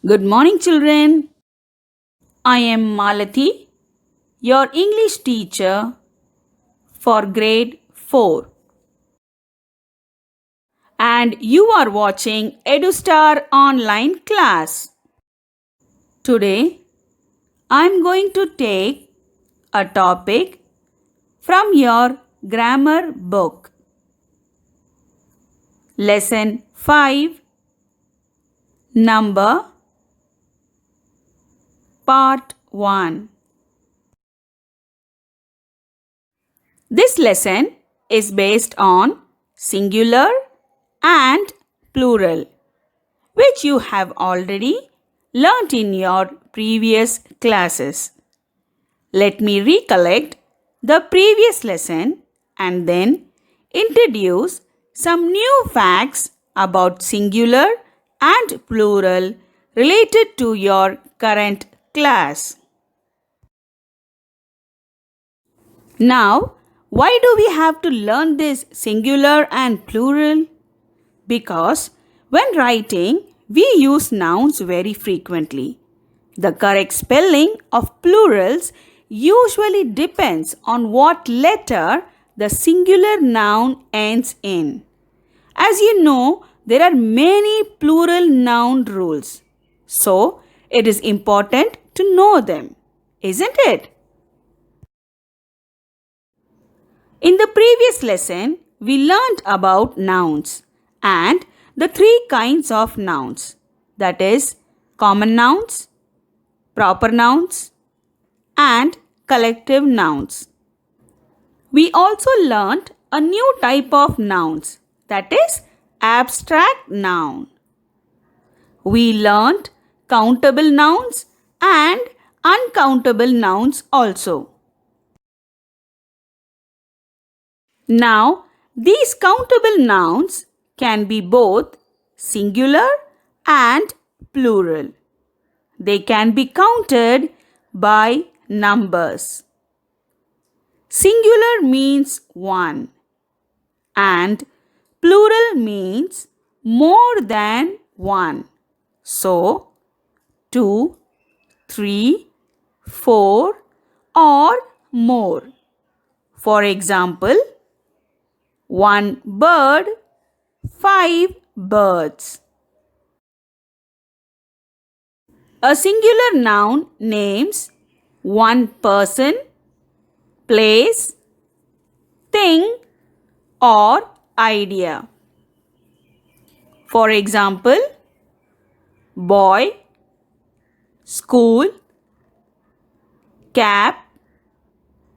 Good morning, children. I am Malathi, your English teacher for grade 4, and you are watching EduStar online class. Today, I am going to take a topic from your grammar book. Lesson 5, number part 1. This lesson is based on singular and plural, which you have already learnt in your previous classes. Let me recollect the previous lesson and then introduce some new facts about singular and plural related to your current class. Now, why do we have to learn this singular and plural? Because when writing, we use nouns very frequently. The correct spelling of plurals usually depends on what letter the singular noun ends in. As you know, there are many plural noun rules. So, it is important to know them, isn't it? In the previous lesson, we learnt about nouns and the three kinds of nouns, that is, common nouns, proper nouns, and collective nouns. We also learnt a new type of nouns, that is, abstract noun. We learnt countable nouns and uncountable nouns also. Now, these countable nouns can be both singular and plural. They can be counted by numbers. Singular means one and plural means more than one. So, 2, 3, 4 or more. For example, one bird, 5 birds. A singular noun names one person, place, thing or idea. For example, boy, school, cap,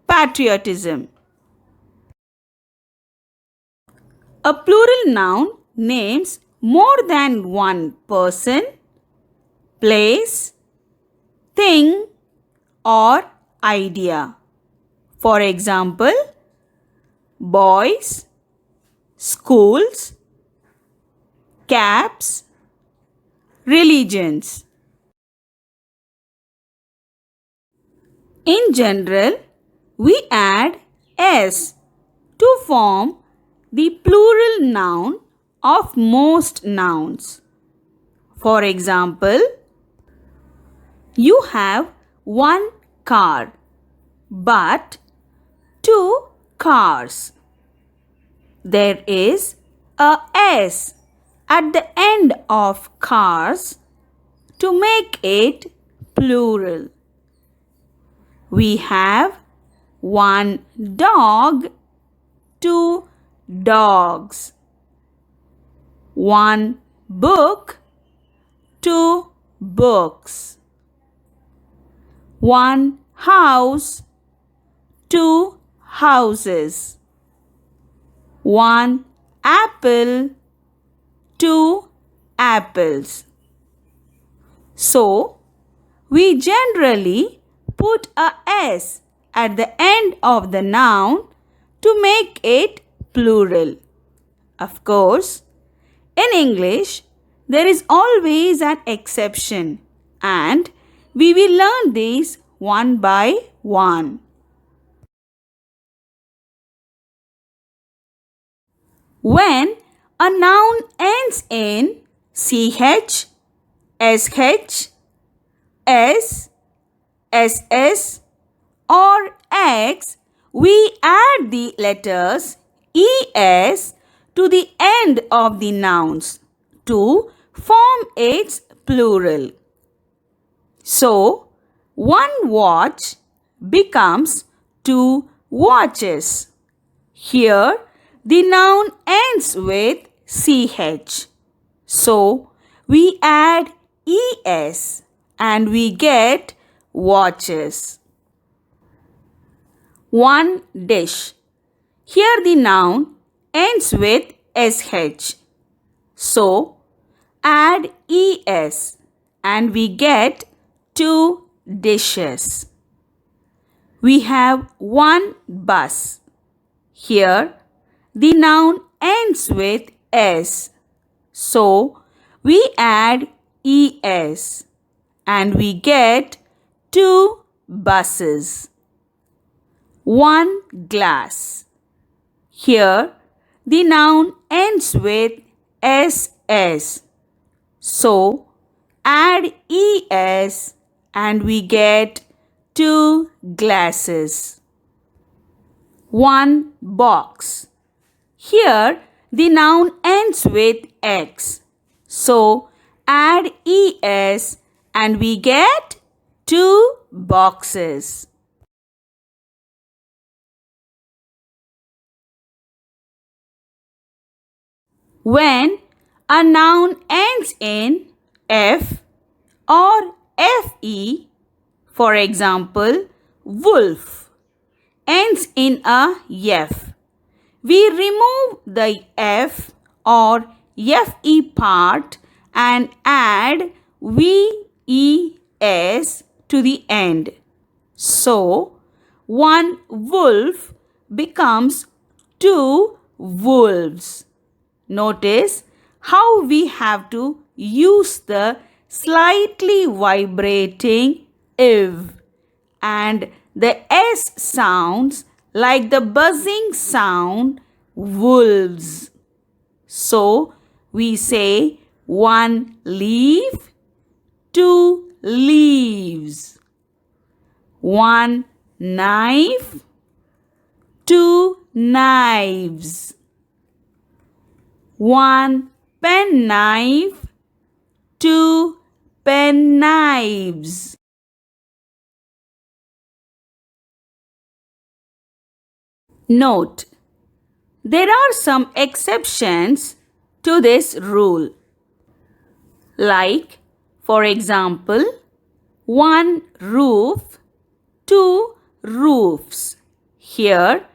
patriotism. A plural noun names more than one person, place, thing or idea. For example, boys, schools, caps, religions. In general, we add s to form the plural noun of most nouns. For example, you have one car but two cars. There is a s at the end of cars to make it plural. We have one dog, two dogs. One book, two books. One house, two houses. One apple, two apples. So, we generally put a s at the end of the noun to make it plural. Of course, in English, there is always an exception and we will learn these one by one. When a noun ends in ch, SH, S, SS or X, we add the letters ES to the end of the nouns to form its plural. So, one watch becomes two watches. Here, the noun ends with CH. So, we add ES and we get watches. One dish. Here the noun ends with SH. So, add ES and we get two dishes. We have one bus. Here, the noun ends with S. So, we add ES and we get two buses. One glass. Here, the noun ends with SS. So, add ES and we get two glasses. One box. Here, the noun ends with X. So, add ES and we get two boxes. When a noun ends in F or FE, for example, wolf ends in a F, we remove the F or FE part and add VES to the end. So, one wolf becomes two wolves. Notice how we have to use the slightly vibrating if and the S sounds like the buzzing sound wolves. So we say one leaf, two leaves. One knife, two knives. One penknife, two penknives. Note: there are some exceptions to this rule. Like, for example, one roof, two roofs. Here,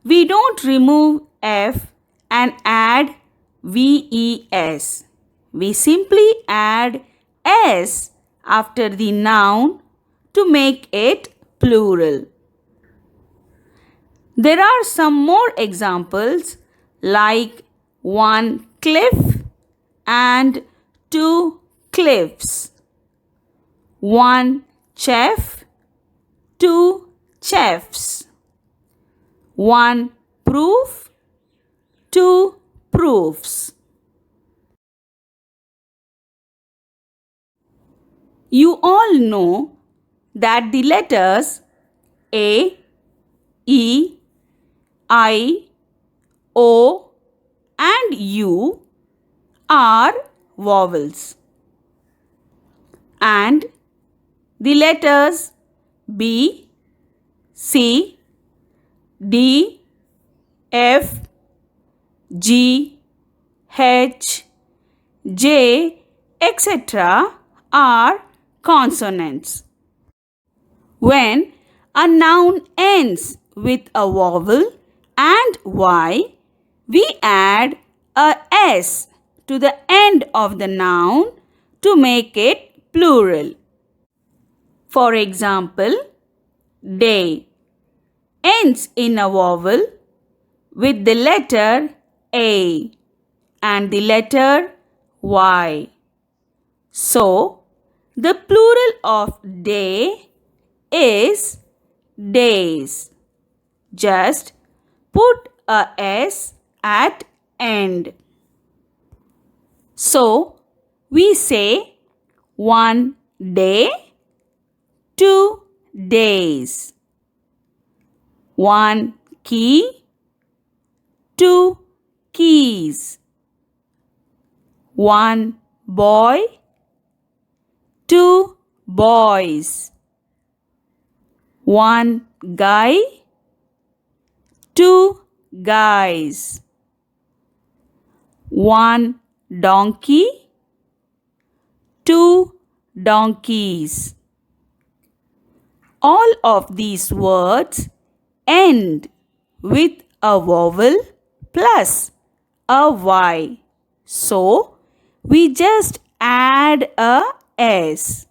we don't remove F and add VES. We simply add S after the noun to make it plural. There are some more examples like one cliff and two cliffs. One chef, two chefs. One proof, two proofs. You all know that the letters A, E, I, O and U are vowels. And the letters B, C, D, F, G, H, J, etc. are consonants. When a noun ends with a vowel and Y, we add a S to the end of the noun to make it plural. For example, day ends in a vowel with the letter A and the letter Y. So, the plural of day is days. Just put a S at end. So, we say 1 day, 2 days. 1 key, 2 keys. 1 boy, 2 boys. 1 guy, 2 guys. 1 donkey, 2 donkeys. All of these words end with a vowel plus a Y. So, we just add a S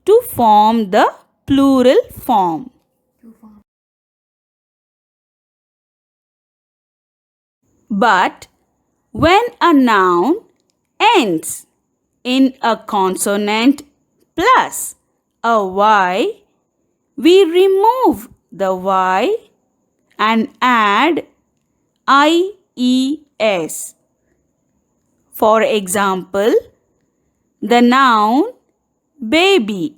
to form the plural form. But when a noun ends in a consonant plus a Y, we remove the Y and add IES. For example, the noun baby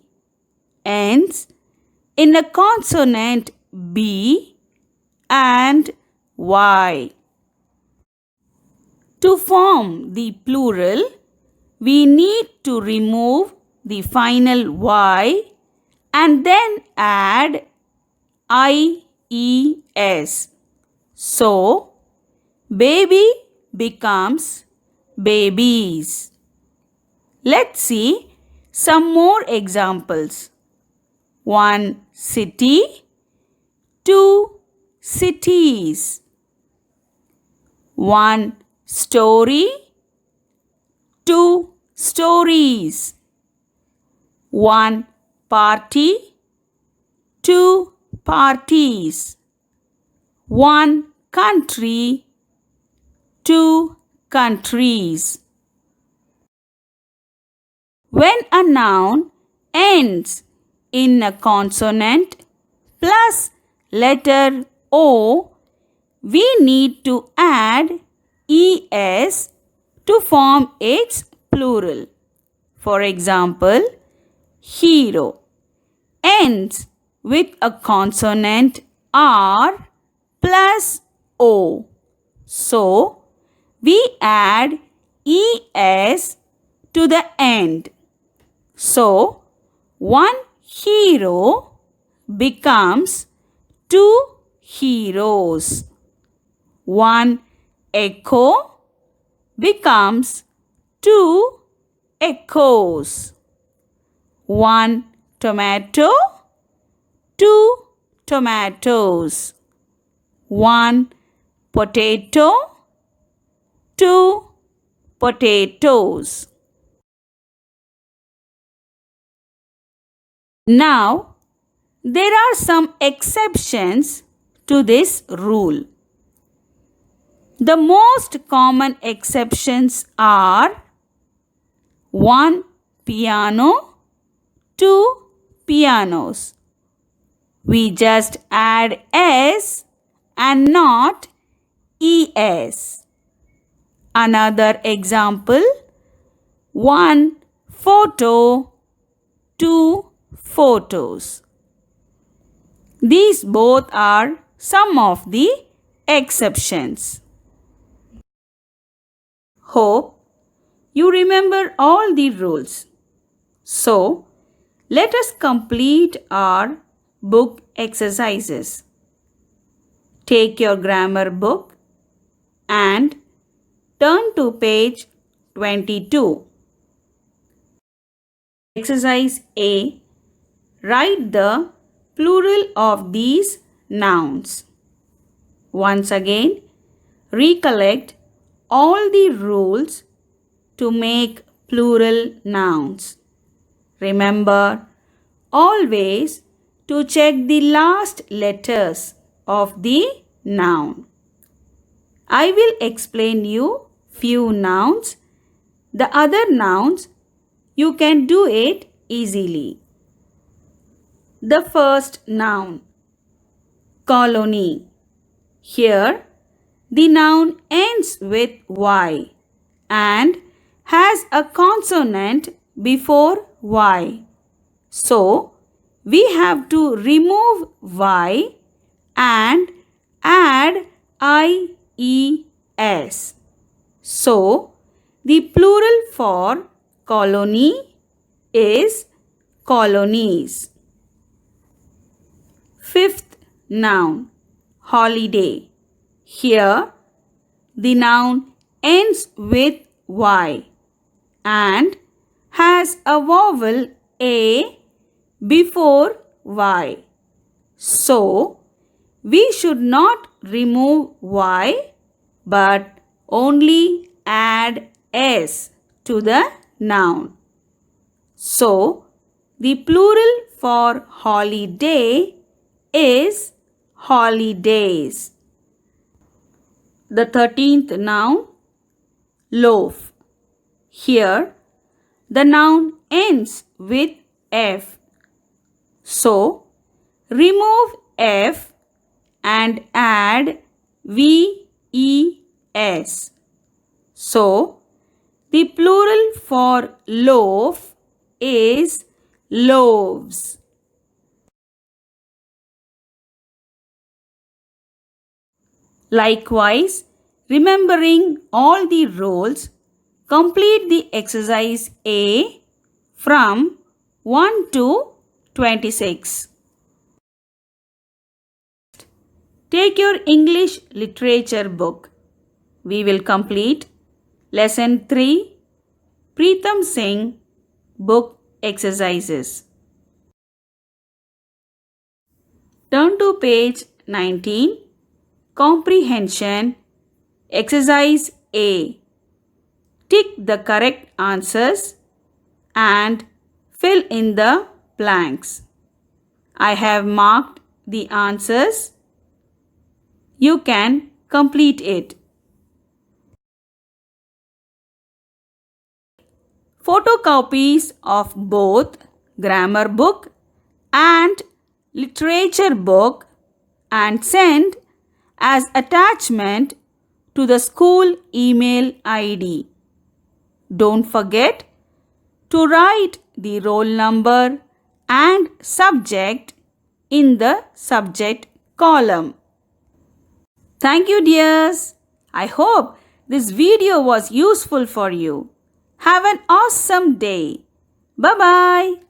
ends in a consonant B and Y. To form the plural, we need to remove the final Y and then add IES. So, baby becomes babies. Let's see some more examples. 1 city, 2 cities. 1 story, 2 stories. 1 party, 2 parties. 1 country, 2 countries. When a noun ends in a consonant plus letter O, we need to add ES to form its plural. For example, hero ends with a consonant R plus O. So, we add ES to the end. So, 1 hero becomes 2 heroes. 1 echo becomes 2 echoes. 1 tomato, 2 tomatoes. 1 potato, 2 potatoes. Now, there are some exceptions to this rule. The most common exceptions are 1 piano, 2 pianos. We just add S and not ES. Another example, 1 photo, 2 photos. These both are some of the exceptions. Hope you remember all the rules. So, let us complete our book exercises. Take your grammar book and turn to page 22. Exercise A. Write the plural of these nouns. Once again, recollect all the rules to make plural nouns. Remember always to check the last letters of the noun. I will explain you few nouns. The other nouns you can do it easily. The first noun, colony. Here, the noun ends with Y and has a consonant before Y. So, we have to remove Y and add IES. So, the plural for colony is colonies. Fifth noun, holiday. Here, the noun ends with Y and has a vowel A before Y. So, we should not remove Y but only add S to the noun. So, the plural for holiday is holidays. The 13th noun, loaf. Here, the noun ends with F. So, remove F and add VES. So, the plural for loaf is loaves. Likewise, remembering all the roles, complete the exercise A from 1 to 26. Take your English literature book. We will complete Lesson 3, Preetham Singh book exercises. Turn to page 19, Comprehension, Exercise A. Tick the correct answers and fill in the blanks. I have marked the answers. You can complete it. Photocopies of both grammar book and literature book and send as attachment to the school email ID. Don't forget to write the roll number and subject in the subject column. Thank you, dears. I hope this video was useful for you. Have an awesome day. Bye-bye.